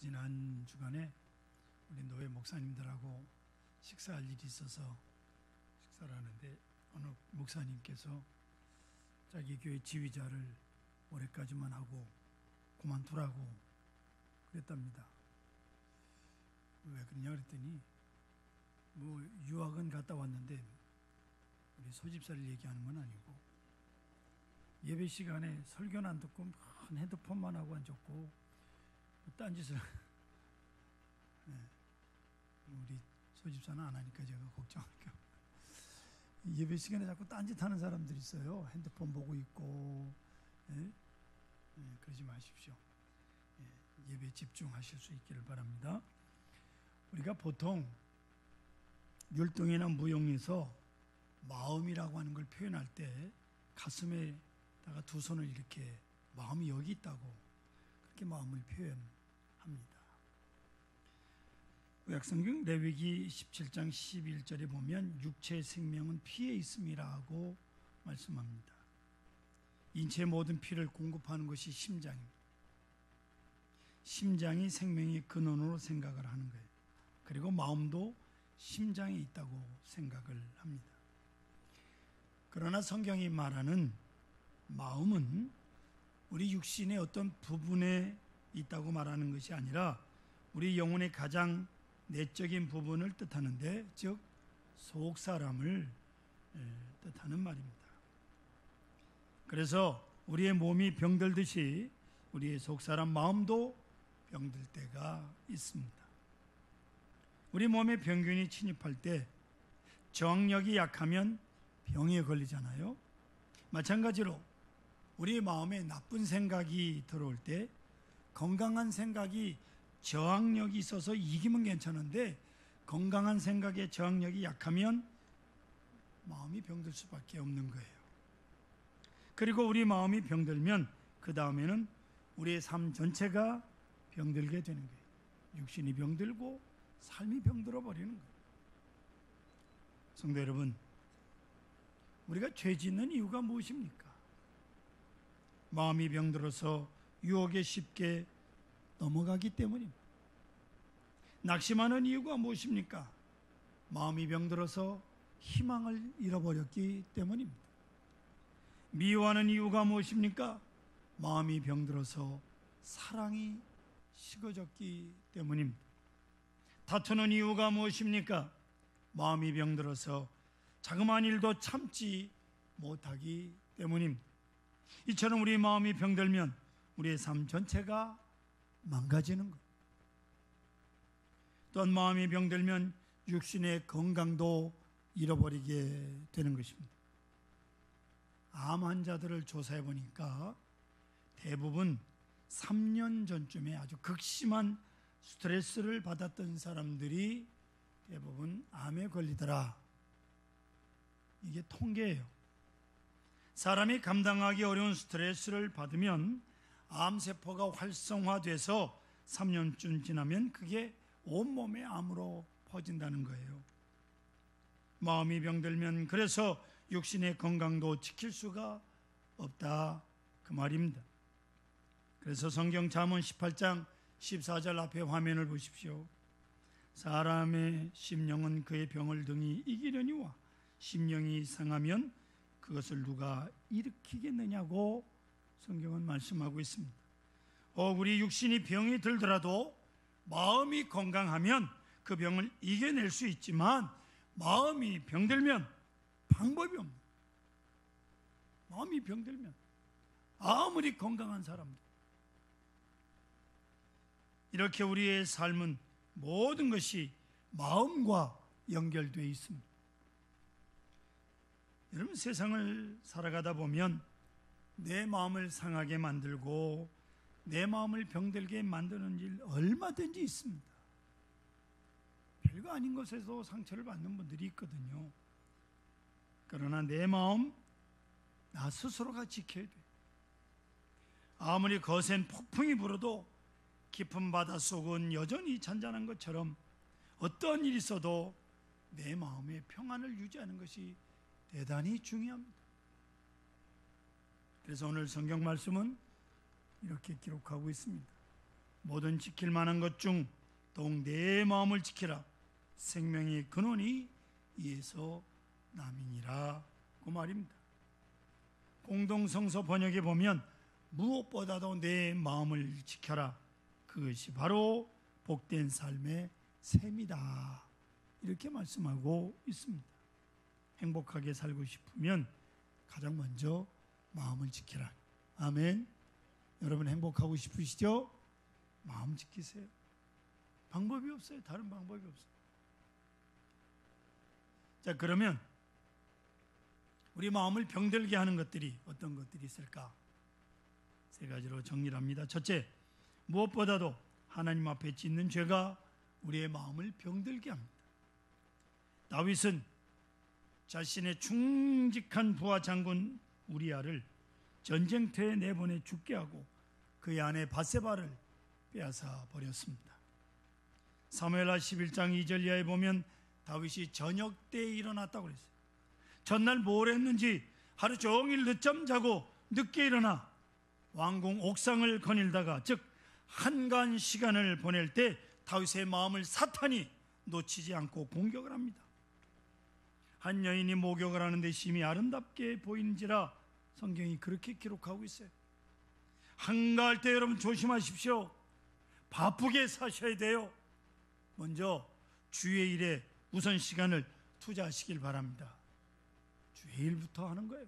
지난 주간에 우리 노회 목사님들하고 식사할 일이 있어서 식사를 하는데 어느 목사님께서 자기 교회 지휘자를 올해까지만 하고 그만두라고 그랬답니다. 왜 그러냐 그랬더니 뭐 유학은 갔다 왔는데 우리 소집사를 얘기하는 건 아니고 예배 시간에 설교는 안 듣고 큰 핸드폰만 하고 앉았고 딴짓을 네. 우리 소집사는 안 하니까 제가 걱정할게요. 예배 시간에 자꾸 딴짓하는 사람들이 있어요. 핸드폰 보고 있고 그러지 마십시오. 예배에 집중하실 수 있기를 바랍니다. 우리가 보통 율동이나 무용에서 마음이라고 하는 걸 표현할 때 가슴에다가 두 손을 이렇게 마음이 여기 있다고 그렇게 마음을 표현합니다. 구약성경 레위기 17장 11절에 보면 육체의 생명은 피에 있음이라고 말씀합니다. 인체의 모든 피를 공급하는 것이 심장입니다. 심장이 생명의 근원으로 생각을 하는 거예요. 그리고 마음도 심장에 있다고 생각을 합니다. 그러나 성경이 말하는 마음은 우리 육신의 어떤 부분에 있다고 말하는 것이 아니라 우리 영혼의 가장 내적인 부분을 뜻하는데, 즉 속사람을 뜻하는 말입니다. 그래서 우리의 몸이 병들듯이 우리의 속사람 마음도 병들 때가 있습니다. 우리 몸에 병균이 침입할 때 저항력이 약하면 병에 걸리잖아요. 마찬가지로 우리 마음에 나쁜 생각이 들어올 때 건강한 생각이 저항력이 있어서 이기면 괜찮은데 건강한 생각의 저항력이 약하면 마음이 병들 수밖에 없는 거예요. 그리고 우리 마음이 병들면 그 다음에는 우리의 삶 전체가 병들게 되는 거예요. 육신이 병들고 삶이 병들어 버리는 거예요. 성도 여러분, 우리가 죄 짓는 이유가 무엇입니까? 마음이 병들어서 유혹에 쉽게 넘어가기 때문입니다. 낙심하는 이유가 무엇입니까? 마음이 병들어서 희망을 잃어버렸기 때문입니다. 미워하는 이유가 무엇입니까? 마음이 병들어서 사랑이 식어졌기 때문입니다. 다투는 이유가 무엇입니까? 마음이 병들어서 자그마한 일도 참지 못하기 때문입니다. 이처럼 우리 마음이 병들면 우리의 삶 전체가 망가지는 거예요. 또한 마음이 병들면 육신의 건강도 잃어버리게 되는 것입니다. 암 환자들을 조사해 보니까 대부분 3년 전쯤에 아주 극심한 스트레스를 받았던 사람들이 대부분 암에 걸리더라. 이게 통계예요. 사람이 감당하기 어려운 스트레스를 받으면 암세포가 활성화돼서 3년쯤 지나면 그게 온몸의 암으로 퍼진다는 거예요. 마음이 병들면 그래서 육신의 건강도 지킬 수가 없다 그 말입니다. 그래서 성경 잠언 18장 14절 앞에 화면을 보십시오. 사람의 심령은 그의 병을 등이 이기려니와 심령이 상하면 그것을 누가 일으키겠느냐고 성경은 말씀하고 있습니다. 우리 육신이 병이 들더라도 마음이 건강하면 그 병을 이겨낼 수 있지만 마음이 병들면 방법이 없는, 마음이 병들면 아무리 건강한 사람도 이렇게 우리의 삶은 모든 것이 마음과 연결되어 있습니다. 여러분, 세상을 살아가다 보면 내 마음을 상하게 만들고 내 마음을 병들게 만드는 일 얼마든지 있습니다. 별거 아닌 것에서 상처를 받는 분들이 있거든요. 그러나 내 마음 나 스스로가 지켜야 돼. 아무리 거센 폭풍이 불어도 깊은 바닷속은 여전히 잔잔한 것처럼 어떠한 일이 있어도 내 마음의 평안을 유지하는 것이 대단히 중요합니다. 그래서 오늘 성경 말씀은 이렇게 기록하고 있습니다. 모든 지킬 만한 것 중 더욱 내 마음을 지키라. 생명의 근원이 이에서 남이니라 그 말입니다. 공동성서 번역에 보면 무엇보다도 내 마음을 지켜라. 그것이 바로 복된 삶의 셈이다. 이렇게 말씀하고 있습니다. 행복하게 살고 싶으면 가장 먼저 마음을 지키라. 아멘. 여러분 행복하고 싶으시죠? 마음 지키세요. 방법이 없어요. 다른 방법이 없어요. 자, 그러면 우리 마음을 병들게 하는 것들이 어떤 것들이 있을까? 세 가지로 정리를 합니다. 첫째, 무엇보다도 하나님 앞에 짓는 죄가 우리의 마음을 병들게 합니다. 다윗은 자신의 충직한 부하 장군 우리아를 전쟁터에 내보내 죽게 하고 그의 아내 바세바를 빼앗아 버렸습니다. 사무엘하 11장 2절 이하에 보면 다윗이 저녁 때에 일어났다고 그랬어요. 전날 뭘 했는지 하루 종일 늦잠 자고 늦게 일어나 왕궁 옥상을 거닐다가 즉 한간 시간을 보낼 때 다윗의 마음을 사탄이 놓치지 않고 공격을 합니다. 한 여인이 목욕을 하는데 심히 아름답게 보이는지라 성경이 그렇게 기록하고 있어요. 한가할 때 여러분 조심하십시오. 바쁘게 사셔야 돼요. 먼저 주의 일에 우선 시간을 투자하시길 바랍니다. 주의 일부터 하는 거예요.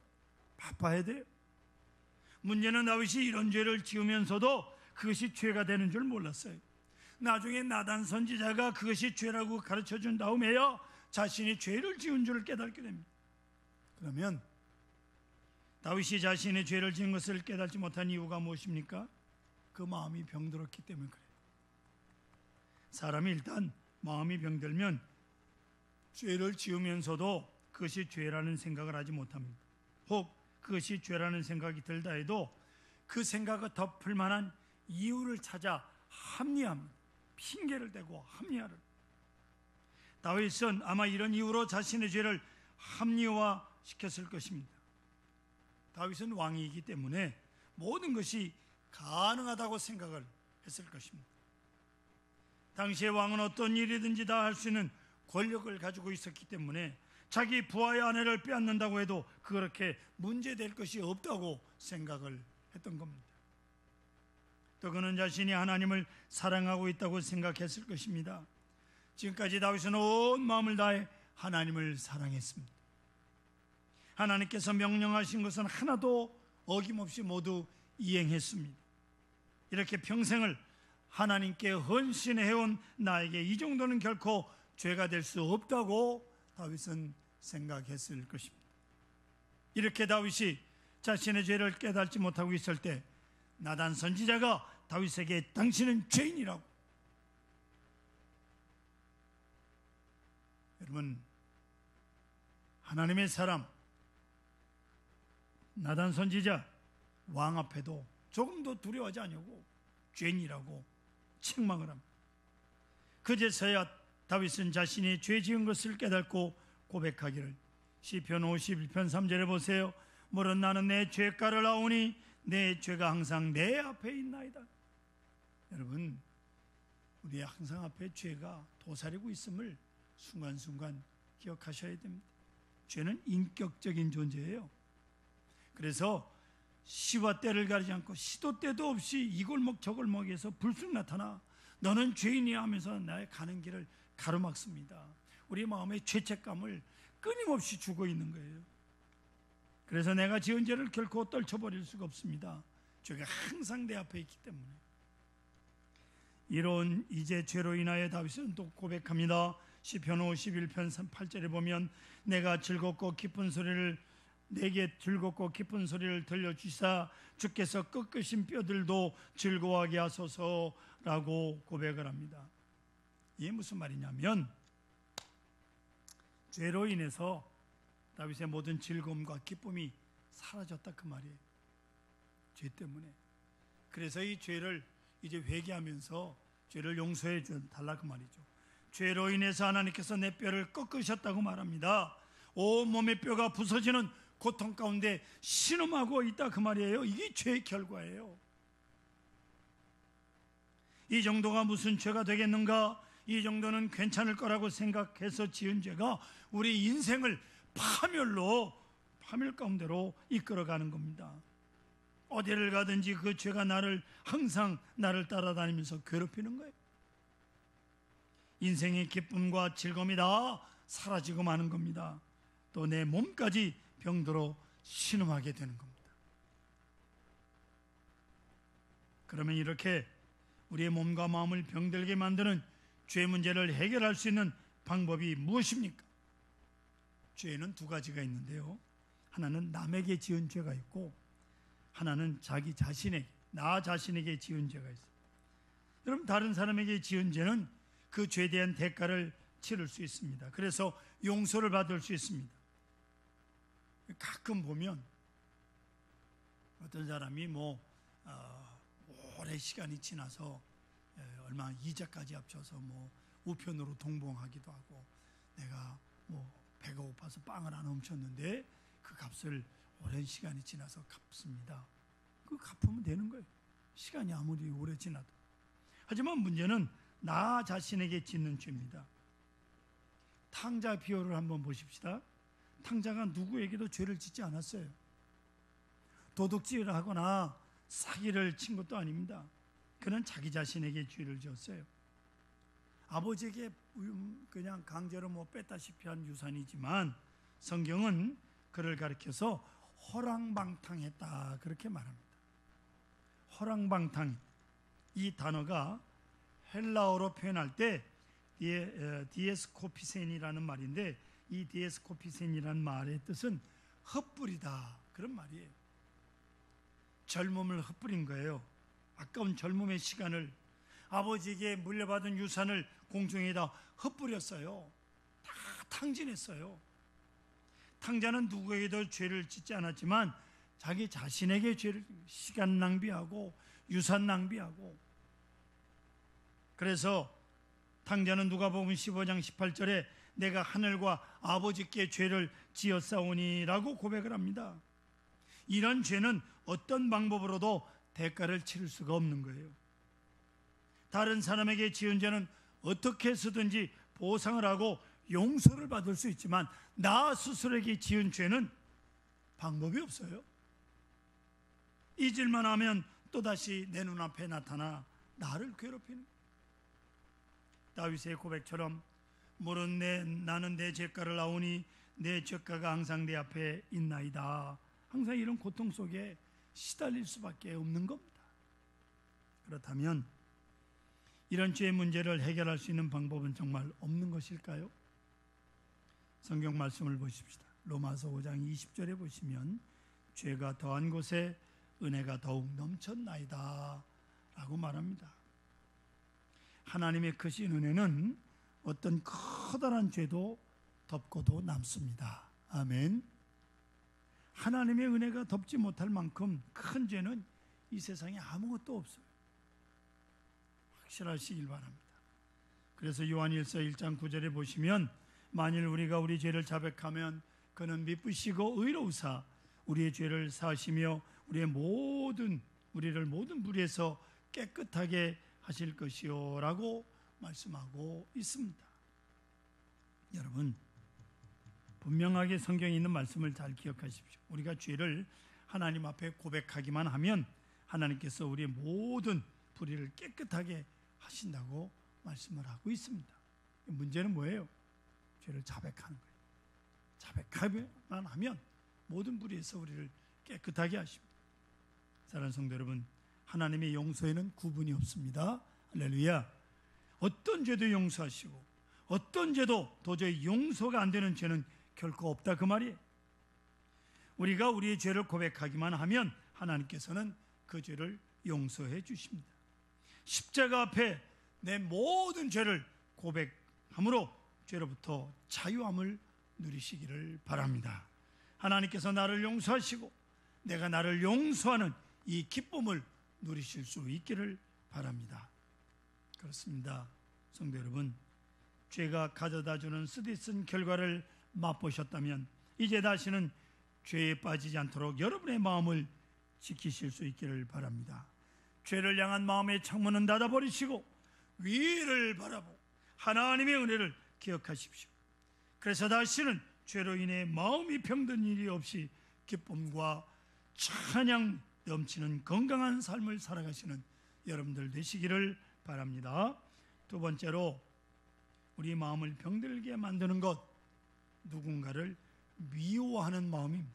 바빠야 돼요. 문제는 다윗이 이런 죄를 지으면서도 그것이 죄가 되는 줄 몰랐어요. 나중에 나단 선지자가 그것이 죄라고 가르쳐 준 다음에야 자신이 죄를 지은 줄을 깨닫게 됩니다. 그러면 다윗이 자신의 죄를 지은 것을 깨닫지 못한 이유가 무엇입니까? 그 마음이 병들었기 때문에 그래요. 사람이 일단 마음이 병들면 죄를 지으면서도 그것이 죄라는 생각을 하지 못합니다. 혹 그것이 죄라는 생각이 들다 해도 그 생각을 덮을 만한 이유를 찾아 합리합니다. 핑계를 대고 합리화를. 다윗은 아마 이런 이유로 자신의 죄를 합리화시켰을 것입니다. 다윗은 왕이기 때문에 모든 것이 가능하다고 생각을 했을 것입니다. 당시의 왕은 어떤 일이든지 다 할 수 있는 권력을 가지고 있었기 때문에 자기 부하의 아내를 빼앗는다고 해도 그렇게 문제될 것이 없다고 생각을 했던 겁니다. 또 그는 자신이 하나님을 사랑하고 있다고 생각했을 것입니다. 지금까지 다윗은 온 마음을 다해 하나님을 사랑했습니다. 하나님께서 명령하신 것은 하나도 어김없이 모두 이행했습니다. 이렇게 평생을 하나님께 헌신해온 나에게 이 정도는 결코 죄가 될 수 없다고 다윗은 생각했을 것입니다. 이렇게 다윗이 자신의 죄를 깨닫지 못하고 있을 때 나단 선지자가 다윗에게 당신은 죄인이라고. 여러분, 하나님의 사람 나단 선지자 왕 앞에도 조금도 두려워하지 않냐고 죄인이라고 책망을 합니다. 그제서야 다윗은 자신이 죄 지은 것을 깨닫고 고백하기를 시편 51편 3절에 보세요. 물론 나는 내 죄가를 아오니 내 죄가 항상 내 앞에 있나이다. 여러분, 우리 항상 앞에 죄가 도사리고 있음을 순간순간 기억하셔야 됩니다. 죄는 인격적인 존재예요. 그래서 시와 때를 가리지 않고 시도 때도 없이 이 골목 저 골목에서 불쑥 나타나 너는 죄인이야 하면서 나의 가는 길을 가로막습니다. 우리 마음의 죄책감을 끊임없이 주고 있는 거예요. 그래서 내가 지은 죄를 결코 떨쳐버릴 수가 없습니다. 죄가 항상 내 앞에 있기 때문에. 이런 이제 죄로 인하여 다윗은 또 고백합니다. 시편 51편 8절에 보면 내게 즐겁고 기쁜 소리를 들려주시사 주께서 꺾으신 뼈들도 즐거워하게 하소서라고 고백을 합니다. 이게 무슨 말이냐면 죄로 인해서 다윗의 모든 즐거움과 기쁨이 사라졌다 그 말이에요. 죄 때문에. 그래서 이 죄를 이제 회개하면서 죄를 용서해 달라 그 말이죠. 죄로 인해서 하나님께서 내 뼈를 꺾으셨다고 말합니다. 온몸의 뼈가 부서지는 고통 가운데 신음하고 있다 그 말이에요. 이게 죄의 결과예요. 이 정도가 무슨 죄가 되겠는가? 이 정도는 괜찮을 거라고 생각해서 지은 죄가 우리 인생을 파멸 가운데로 이끌어가는 겁니다. 어디를 가든지 그 죄가 항상 나를 따라다니면서 괴롭히는 거예요. 인생의 기쁨과 즐거움이 다 사라지고 마는 겁니다. 또 내 몸까지 병들어 신음하게 되는 겁니다. 그러면 이렇게 우리의 몸과 마음을 병들게 만드는 죄 문제를 해결할 수 있는 방법이 무엇입니까? 죄는 두 가지가 있는데요. 하나는 남에게 지은 죄가 있고 하나는 나 자신에게 지은 죄가 있어요. 여러분, 다른 사람에게 지은 죄는 그 죄에 대한 대가를 치를 수 있습니다. 그래서 용서를 받을 수 있습니다. 가끔 보면 어떤 사람이 오래 시간이 지나서 얼마 이자까지 합쳐서 우편으로 동봉하기도 하고, 내가 배가 고파서 빵을 하나 훔쳤는데 그 값을 오랜 시간이 지나서 갚습니다. 그 갚으면 되는 거예요. 시간이 아무리 오래 지나도. 하지만 문제는 나 자신에게 짓는 죄입니다. 탕자 비유를 한번 보십시다. 탕자가 누구에게도 죄를 짓지 않았어요. 도둑질을 하거나 사기를 친 것도 아닙니다. 그는 자기 자신에게 죄를 지었어요. 아버지에게 그냥 강제로 뺐다시피 한 유산이지만 성경은 그를 가리켜서 허랑방탕했다, 그렇게 말합니다. 허랑방탕, 이 단어가 헬라어로 표현할 때 디에스코피센이라는 말인데, 이 디에스코피센이라는 말의 뜻은 헛부리다, 그런 말이에요. 젊음을 헛부린 거예요. 아까운 젊음의 시간을, 아버지에게 물려받은 유산을 공중에다 헛부렸어요. 다 탕진했어요. 탕자는 누구에게도 죄를 짓지 않았지만 자기 자신에게 시간 낭비하고 유산 낭비하고, 그래서 탕자는 누가복음 15장 18절에 내가 하늘과 아버지께 죄를 지었사오니 라고 고백을 합니다. 이런 죄는 어떤 방법으로도 대가를 치를 수가 없는 거예요. 다른 사람에게 지은 죄는 어떻게 해서든지 보상을 하고 용서를 받을 수 있지만 나 스스로에게 지은 죄는 방법이 없어요. 잊을만 하면 또다시 내 눈앞에 나타나 나를 괴롭히는 거예요. 다윗의 고백처럼 나는 내 죄가를 아오니 내 죄가가 항상 내 앞에 있나이다. 항상 이런 고통 속에 시달릴 수밖에 없는 겁니다. 그렇다면 이런 죄의 문제를 해결할 수 있는 방법은 정말 없는 것일까요? 성경 말씀을 보십시다. 로마서 5장 20절에 보시면 죄가 더한 곳에 은혜가 더욱 넘쳤나이다 라고 말합니다. 하나님의 크신 은혜는 어떤 커다란 죄도 덮고도 남습니다. 아멘. 하나님의 은혜가 덮지 못할 만큼 큰 죄는 이 세상에 아무것도 없어요. 확실하시길 바랍니다. 그래서 요한일서 1장 9절에 보시면 만일 우리가 우리 죄를 자백하면 그는 미쁘시고 의로우사 우리의 죄를 사하시며 우리를 모든 불의에서 깨끗하게 하실 것이요 라고 말씀하고 있습니다. 여러분, 분명하게 성경에 있는 말씀을 잘 기억하십시오. 우리가 죄를 하나님 앞에 고백하기만 하면 하나님께서 우리의 모든 불의를 깨끗하게 하신다고 말씀을 하고 있습니다. 문제는 뭐예요? 죄를 자백하는 거예요. 자백하기만 하면 모든 불의에서 우리를 깨끗하게 하십니다. 사랑하는 성도 여러분, 하나님의 용서에는 구분이 없습니다. 할렐루야. 어떤 죄도 용서하시고 어떤 죄도 도저히 용서가 안 되는 죄는 결코 없다, 그 말이에요. 우리가 우리의 죄를 고백하기만 하면 하나님께서는 그 죄를 용서해 주십니다. 십자가 앞에 내 모든 죄를 고백함으로 죄로부터 자유함을 누리시기를 바랍니다. 하나님께서 나를 용서하시고 내가 나를 용서하는 이 기쁨을 누리실 수 있기를 바랍니다. 그렇습니다. 성도 여러분, 죄가 가져다주는 쓰디쓴 결과를 맛보셨다면 이제 다시는 죄에 빠지지 않도록 여러분의 마음을 지키실 수 있기를 바랍니다. 죄를 향한 마음의 창문은 닫아버리시고 위를 바라보고 하나님의 은혜를 기억하십시오. 그래서 다시는 죄로 인해 마음이 병든 일이 없이 기쁨과 찬양 넘치는 건강한 삶을 살아가시는 여러분들 되시기를 바랍니다. 두 번째로 우리 마음을 병들게 만드는 것, 누군가를 미워하는 마음입니다.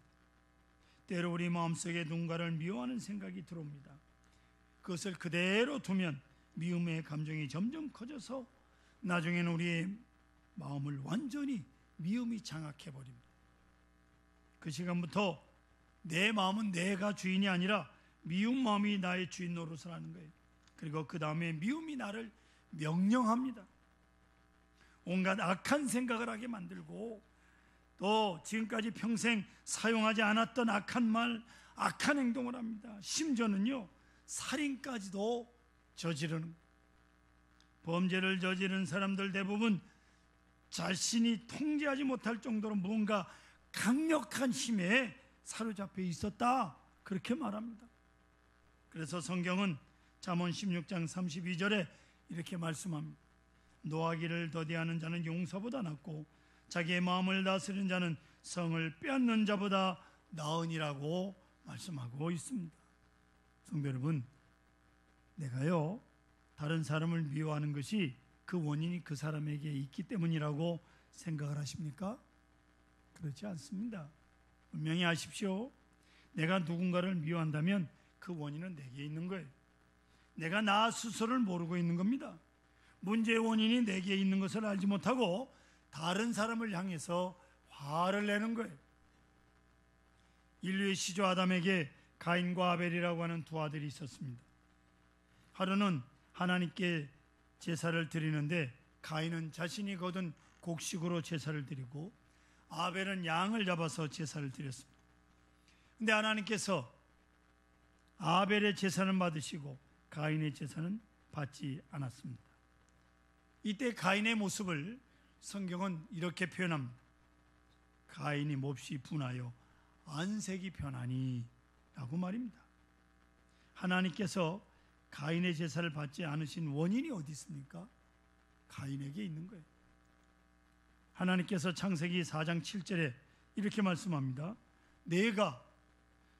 때로 우리 마음속에 누군가를 미워하는 생각이 들어옵니다. 그것을 그대로 두면 미움의 감정이 점점 커져서 나중에는 우리의 마음을 완전히 미움이 장악해버립니다. 그 시간부터 내 마음은 내가 주인이 아니라 미움 마음이 나의 주인 노릇을 하는 거예요. 그리고 그 다음에 미움이 나를 명령합니다. 온갖 악한 생각을 하게 만들고 또 지금까지 평생 사용하지 않았던 악한 말, 악한 행동을 합니다. 심지어는요, 살인까지도 저지르는, 범죄를 저지른 사람들 대부분 자신이 통제하지 못할 정도로 뭔가 강력한 힘에 사로잡혀 있었다, 그렇게 말합니다. 그래서 성경은 잠언 16장 32절에 이렇게 말씀합니다. 노하기를 더디하는 자는 용사보다 낫고 자기의 마음을 다스리는 자는 성을 빼앗는 자보다 나으니라고 말씀하고 있습니다. 성도 여러분, 내가요 다른 사람을 미워하는 것이 그 원인이 그 사람에게 있기 때문이라고 생각을 하십니까? 그렇지 않습니다. 분명히 아십시오. 내가 누군가를 미워한다면 그 원인은 내게 있는 거예요. 내가 나 스스로를 모르고 있는 겁니다. 문제의 원인이 내게 있는 것을 알지 못하고 다른 사람을 향해서 화를 내는 거예요. 인류의 시조 아담에게 가인과 아벨이라고 하는 두 아들이 있었습니다. 하루는 하나님께 제사를 드리는데 가인은 자신이 거둔 곡식으로 제사를 드리고 아벨은 양을 잡아서 제사를 드렸습니다. 그런데 하나님께서 아벨의 제사는 받으시고 가인의 제사는 받지 않았습니다. 이때 가인의 모습을 성경은 이렇게 표현합니다. 가인이 몹시 분하여 안색이 변하니 라고 말입니다. 하나님께서 가인의 제사를 받지 않으신 원인이 어디 있습니까? 가인에게 있는 거예요. 하나님께서 창세기 4장 7절에 이렇게 말씀합니다. 내가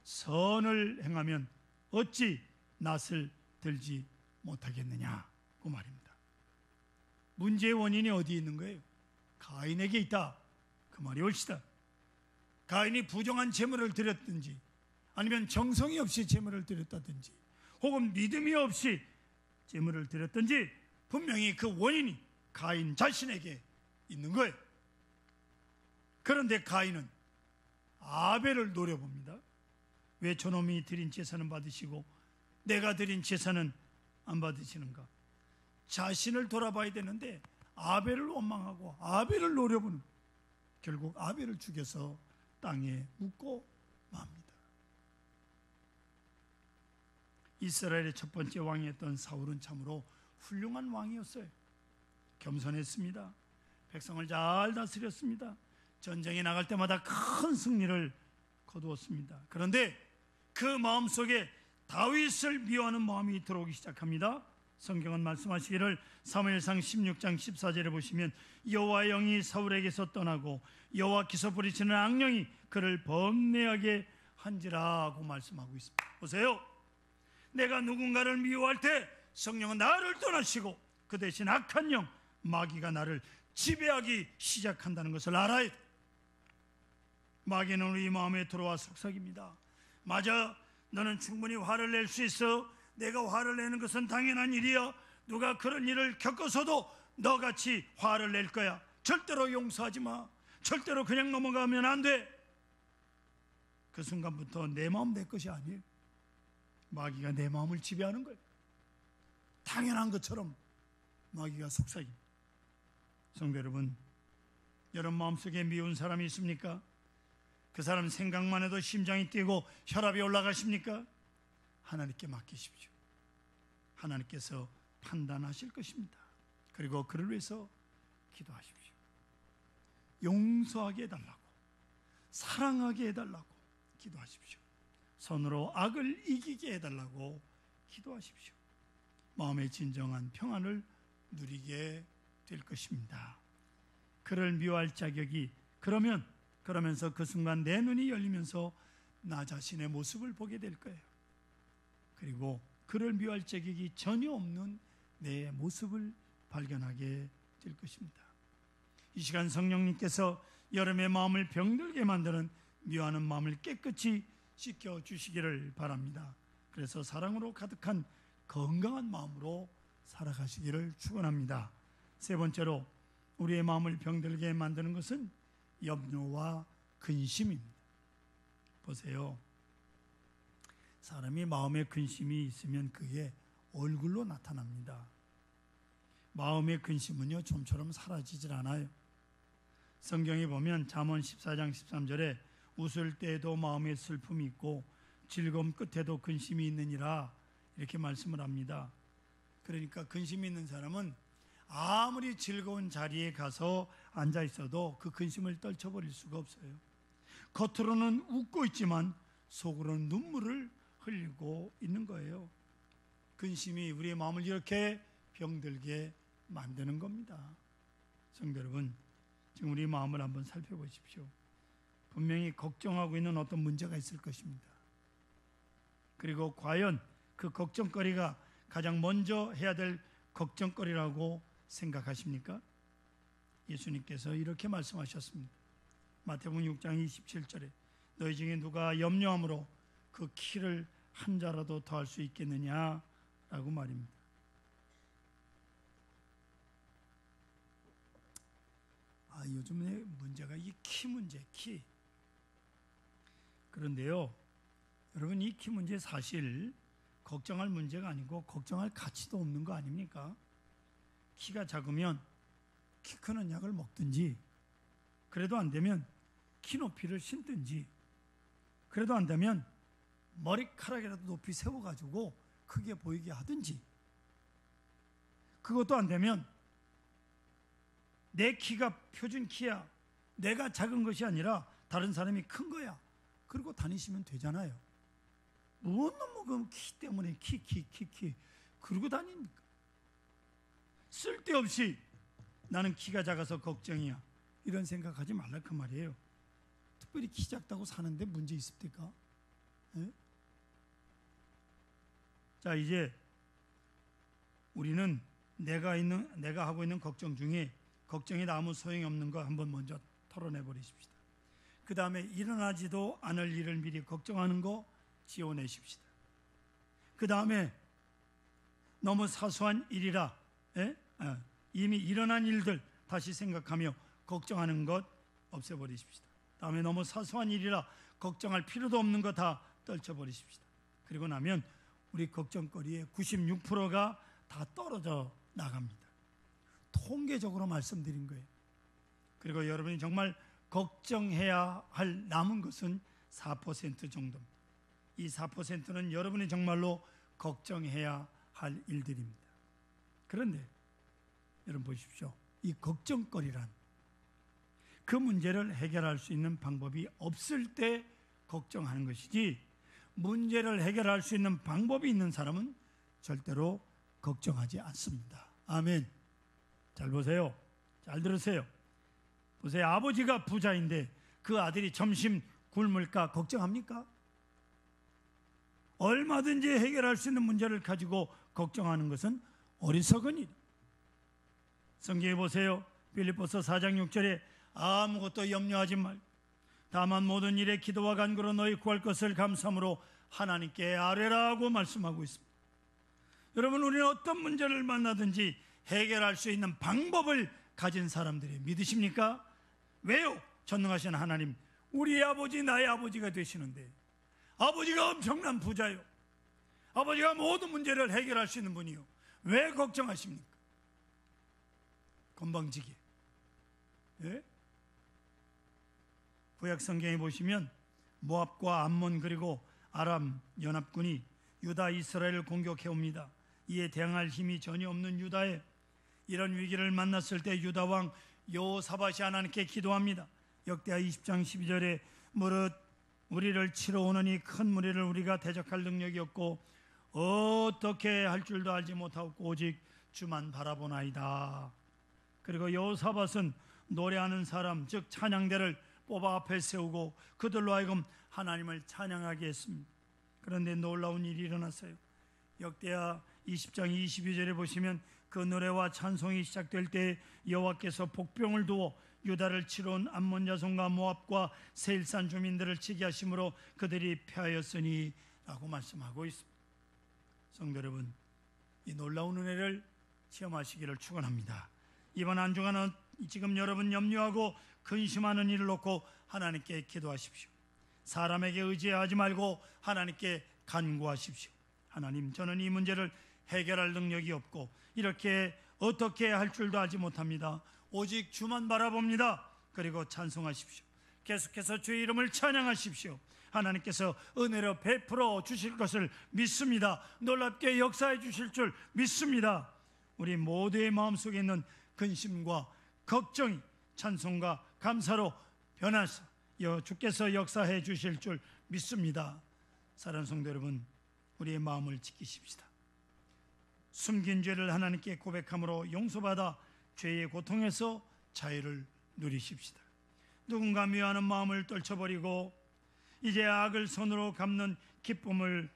선을 행하면 어찌 낯을 들지 못하겠느냐고 말입니다. 문제의 원인이 어디에 있는 거예요? 가인에게 있다, 그 말이 옳시다. 가인이 부정한 제물을 드렸든지 아니면 정성이 없이 제물을 드렸다든지 혹은 믿음이 없이 제물을 드렸든지 분명히 그 원인이 가인 자신에게 있는 거예요. 그런데 가인은 아벨을 노려봅니다. 왜 저놈이 드린 제사는 받으시고 내가 드린 제사는 안 받으시는가? 자신을 돌아봐야 되는데 아벨을 원망하고 아벨을 노려보는, 결국 아벨을 죽여서 땅에 묻고 맙니다. 이스라엘의 첫 번째 왕이었던 사울은 참으로 훌륭한 왕이었어요. 겸손했습니다. 백성을 잘 다스렸습니다. 전쟁에 나갈 때마다 큰 승리를 거두었습니다. 그런데 그 마음속에 다윗을 미워하는 마음이 들어오기 시작합니다. 성경은 말씀하시기를 사무엘상 16장 14절에 보시면 여호와의 영이 사울에게서 떠나고 여호와께서 부리시는 악령이 그를 범례하게 한지라고 말씀하고 있습니다. 보세요. 내가 누군가를 미워할 때 성령은 나를 떠나시고 그 대신 악한 영, 마귀가 나를 지배하기 시작한다는 것을 알아야 돼. 마귀는 우리 마음에 들어와 속삭입니다. 맞아, 너는 충분히 화를 낼 수 있어. 내가 화를 내는 것은 당연한 일이야. 누가 그런 일을 겪어서도 너같이 화를 낼 거야. 절대로 용서하지 마. 절대로 그냥 넘어가면 안 돼. 그 순간부터 내 마음 내 것이 아니에요. 마귀가 내 마음을 지배하는 거예요. 당연한 것처럼 마귀가 속삭입니다. 성도 여러분, 여러분 마음속에 미운 사람이 있습니까? 그 사람 생각만 해도 심장이 뛰고 혈압이 올라가십니까? 하나님께 맡기십시오. 하나님께서 판단하실 것입니다. 그리고 그를 위해서 기도하십시오. 용서하게 해달라고, 사랑하게 해달라고 기도하십시오. 손으로 악을 이기게 해달라고 기도하십시오. 마음의 진정한 평안을 누리게 될 것입니다. 그를 미워할 자격이 그러면서 그 순간 내 눈이 열리면서 나 자신의 모습을 보게 될 거예요. 그리고 그를 미워할 자격이 전혀 없는 내 모습을 발견하게 될 것입니다. 이 시간 성령님께서 여러분의 마음을 병들게 만드는 미워하는 마음을 깨끗이 씻겨주시기를 바랍니다. 그래서 사랑으로 가득한 건강한 마음으로 살아가시기를 축원합니다. 세 번째로 우리의 마음을 병들게 만드는 것은 염려와 근심입니다. 보세요. 사람이 마음에 근심이 있으면 그게 얼굴로 나타납니다. 마음의 근심은요, 좀처럼 사라지질 않아요. 성경에 보면 잠언 14장 13절에 웃을 때에도 마음에 슬픔이 있고 즐거움 끝에도 근심이 있느니라 이렇게 말씀을 합니다. 그러니까 근심이 있는 사람은 아무리 즐거운 자리에 가서 앉아 있어도 그 근심을 떨쳐버릴 수가 없어요. 겉으로는 웃고 있지만 속으로는 눈물을 흘리고 있는 거예요. 근심이 우리의 마음을 이렇게 병들게 만드는 겁니다. 성도 여러분, 지금 우리 마음을 한번 살펴보십시오. 분명히 걱정하고 있는 어떤 문제가 있을 것입니다. 그리고 과연 그 걱정거리가 가장 먼저 해야 될 걱정거리라고 생각하십니까? 예수님께서 이렇게 말씀하셨습니다. 마태복음 6장 27절에 너희 중에 누가 염려함으로 그 키를 한 자라도 더할 수 있겠느냐라고 말입니다. 요즘에 문제가 이 키 문제, 키. 그런데요, 여러분, 이 키 문제 사실 걱정할 문제가 아니고 걱정할 가치도 없는 거 아닙니까? 키가 작으면 키 크는 약을 먹든지, 그래도 안 되면 키 높이를 신든지, 그래도 안 되면 머리카락이라도 높이 세워가지고 크게 보이게 하든지, 그것도 안 되면 내 키가 표준 키야, 내가 작은 것이 아니라 다른 사람이 큰 거야, 그리고 다니시면 되잖아요. 뭐 너무 키 때문에 키 그러고 다닙니까? 쓸데없이 나는 키가 작아서 걱정이야 이런 생각하지 말라 그 말이에요. 특별히 키 작다고 사는데 문제 있습니까? 네? 자, 이제 우리는 내가 하고 있는 걱정 중에 걱정이 아무 소용이 없는 거 한번 먼저 털어내 버리십시다. 그 다음에 일어나지도 않을 일을 미리 걱정하는 거 지워내십시다. 그 다음에 너무 사소한 일이라 이미 일어난 일들 다시 생각하며 걱정하는 것 없애버리십시다. 다음에 너무 사소한 일이라 걱정할 필요도 없는 거 다 떨쳐버리십시다. 그리고 나면 우리 걱정거리의 96%가 다 떨어져 나갑니다. 통계적으로 말씀드린 거예요. 그리고 여러분이 정말 걱정해야 할 남은 것은 4% 정도입니다. 이 4%는 여러분이 정말로 걱정해야 할 일들입니다. 그런데 여러분 보십시오. 이 걱정거리란 그 문제를 해결할 수 있는 방법이 없을 때 걱정하는 것이지, 문제를 해결할 수 있는 방법이 있는 사람은 절대로 걱정하지 않습니다. 아멘. 잘 보세요. 잘 들으세요. 보세요. 아버지가 부자인데 그 아들이 점심 굶을까 걱정합니까? 얼마든지 해결할 수 있는 문제를 가지고 걱정하는 것은 어리석은 일. 성경에 보세요. 빌립보서 4장 6절에 아무것도 염려하지 말고 다만 모든 일에 기도와 간구로 너희 구할 것을 감사함으로 하나님께 아뢰라고 말씀하고 있습니다. 여러분, 우리는 어떤 문제를 만나든지 해결할 수 있는 방법을 가진 사람들이 믿으십니까? 왜요? 전능하신 하나님, 우리의 아버지, 나의 아버지가 되시는데, 아버지가 엄청난 부자요, 아버지가 모든 문제를 해결할 수 있는 분이요, 왜 걱정하십니까? 건방지게. 예? 구약 성경에 보시면 모압과 암몬 그리고 아람 연합군이 유다 이스라엘을 공격해 옵니다. 이에 대항할 힘이 전혀 없는 유다에 이런 위기를 만났을 때 유다 왕 여호사밧이 하나님께 기도합니다. 역대하 20장 12절에 무릇 우리를 치러 오느니 큰 무리를 우리가 대적할 능력이 없고 어떻게 할 줄도 알지 못하고 오직 주만 바라보나이다. 그리고 여호사밧은 노래하는 사람, 즉 찬양대를 뽑아 앞에 세우고 그들로 하여금 하나님을 찬양하게 했습니다. 그런데 놀라운 일이 일어났어요. 역대하 20장 22절에 보시면 그 노래와 찬송이 시작될 때 여호와께서 복병을 두어 유다를 치러 온 암몬 자손과 모압과 세일산 주민들을 치게 하심으로 그들이 패하였으니 라고 말씀하고 있습니다. 성도 여러분, 이 놀라운 은혜를 체험하시기를 축원합니다. 이번 한 주간은 지금 여러분 염려하고 근심하는 일을 놓고 하나님께 기도하십시오. 사람에게 의지하지 말고 하나님께 간구하십시오. 하나님, 저는 이 문제를 해결할 능력이 없고 이렇게 어떻게 할 줄도 알지 못합니다. 오직 주만 바라봅니다. 그리고 찬송하십시오. 계속해서 주의 이름을 찬양하십시오. 하나님께서 은혜로 베풀어 주실 것을 믿습니다. 놀랍게 역사해 주실 줄 믿습니다. 우리 모두의 마음속에 있는 근심과 걱정이 찬송과 감사로 변하사 주께서 역사해 주실 줄 믿습니다. 사랑하는 성도 여러분, 우리의 마음을 지키십시다. 숨긴 죄를 하나님께 고백함으로 용서받아 죄의 고통에서 자유를 누리십시다. 누군가 미워하는 마음을 떨쳐버리고 이제 악을 손으로 갚는 기쁨을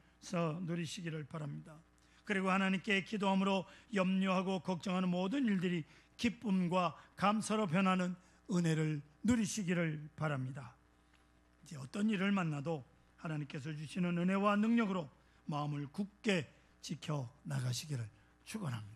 누리시기를 바랍니다. 그리고 하나님께 기도함으로 염려하고 걱정하는 모든 일들이 기쁨과 감사로 변하는 은혜를 누리시기를 바랍니다. 이제 어떤 일을 만나도 하나님께서 주시는 은혜와 능력으로 마음을 굳게 지켜 나가시기를 축원합니다.